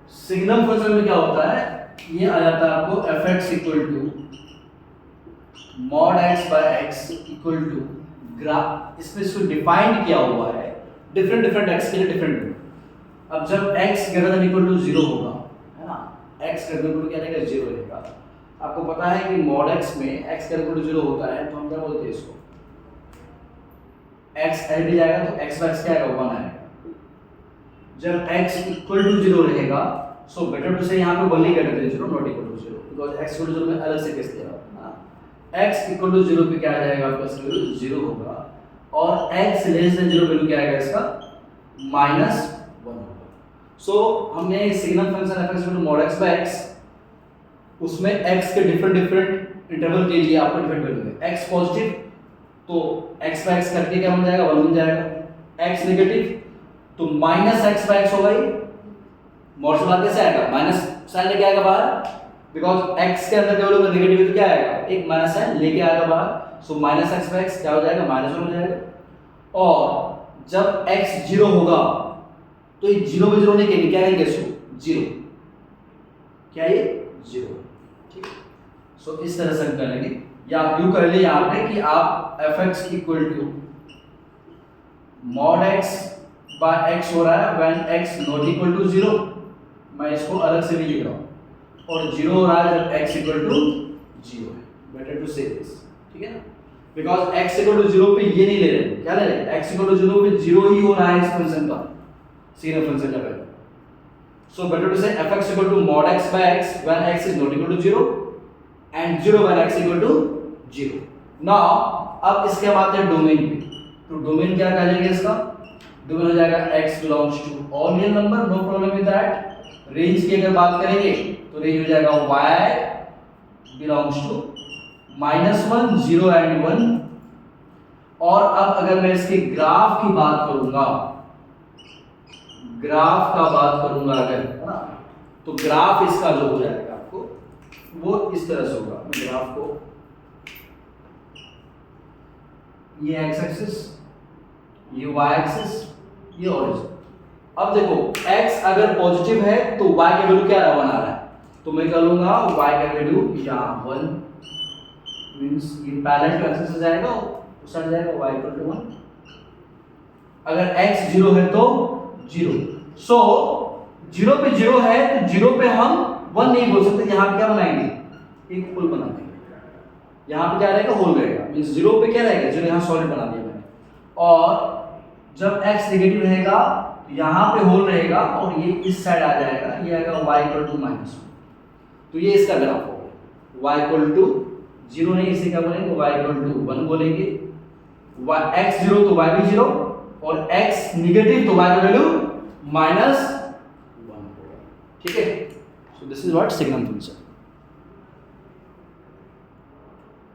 Signum function में क्या होता है, ये आ जाता है आपको fx equal to mod x by x equal to graph, इसमें इसको डिफाइंड किया हुआ है डिफरेंट x के लिए डिफरेंट। अब जब x greater than equal to 0 होगा, है ना, x ग्रेटर देन क्या रहेगा, 0 रहेगा। आपको पता है कि mod x में x ग्रेटर देन 0 होता है तो हम क्या बोलते हैं इसको, x एल जाएगा तो x बाय x क्या आएगा, 1 आएगा। जब x इक्वल टू 0 रहेगा, सो बेटर टू से यहाँ पे only greater than 0 not equal to 0, because x equal to 0 में अलग से केस लिया ना, x इक्वल टू 0 पे क्या आ जाएगा आपका वैल्यू 0 होगा, और x लेस देन 0 वैल्यू क्या आएगा इसका, -1 होगा। सो हमने signum function f equal to mod x by x, उसमें x के डिफरेंट इंटरवल के लिए आपको डिफरेंट वैल्यू है। x पॉजिटिव तो x बाय x करके क्या बन जाएगा, 1 बन जाएगा। x नेगेटिव तो -x बाय x होगा, ही मॉड से बाहर कैसे आएगा, माइनस साइन लेके आएगा बाहर, बिकॉज़ x के अंदर वैल्यू नेगेटिव है तो क्या आएगा, एक माइनस साइन लेके आएगा बाहर। सो -x बाय x क्या हो जाएगा, -1 हो जाएगा। और जब x 0 होगा तो ये 0 में 0 नहीं कहेंगे, क्या कहेंगे इसको, 0, क्या ये 0, ठीक है। सो इस तरह से हम कर लेंगे, या आप यूं कर ले यहाँ पे कि आप fx equal to mod x by x हो रहा है when x not equal to 0, मैं इसको अलग से भी लिख रहा हूँ, और 0 हो रहा है जब x इक्वल टू 0 है, बेटर टू से दिस, ठीक है ना, बिकॉज़ x इक्वल टू 0 पे ये नहीं ले रहे, क्या ले रहे हैं, x इक्वल टू 0 पे 0 ही हो रहा है इस फंक्शन का, सिग्नम फंक्शन का value. So better to say fx equal to mod x by x when x is not equal to 0 and 0 when x equal to 0। Now अब इसके बाद है डोमेन पे, तो डोमेन क्या कह लेंगे इसका, डोमेन हो जाएगा x belongs to all real number, no problem with that. Range की अगर बात करेंगे तो रेंज हो जाएगा y बिलोंग्स टू -1 0 एंड 1। और अब अगर मैं इसके ग्राफ की बात करूंगा, ग्राफ का बात करूंगा अगर, है ना, तो ग्राफ इसका जो हो जाएगा आपको वो इस तरह से होगा। मैं ग्राफ को, ये x एक्सिस, ये y एक्सिस, ये ओरिजिन। अब देखो x अगर पॉजिटिव है तो y का वैल्यू क्या 1 आ रहा है, तो मैं कह लूंगा y का वैल्यू यहाँ 1 मींस ये पैरेलल टू एक्सिस जाएगा, उस साइड जाएगा y इक्वल टू 1। अगर x 0 है तो 0, सो 0 पे 0 है तो 0 पे हम 1 नहीं बोल सकते, यहाँ पे क्या बनाएंगे, एक होल बना देंगे, यहाँ पे क्या रहेगा, होल रहेगा, मींस 0 पे क्या रहेगा, 0 यहाँ सॉलिड बना दिया मैंने। और जब x नेगेटिव रहेगा तो यहाँ पे होल रहेगा और ये इस साइड आ जाएगा, ये आएगा y इक्वल टू -1, तो ये इसका ग्राफ होगा। y इक्वल टू 0 नहीं, इसे क्या बोलेंगे, y इक्वल टू 1 बोलेंगे। x 0 तो y भी 0, और x नेगेटिव तो y का वैल्यू -1 होगा, ठीक है। So this is what signum function.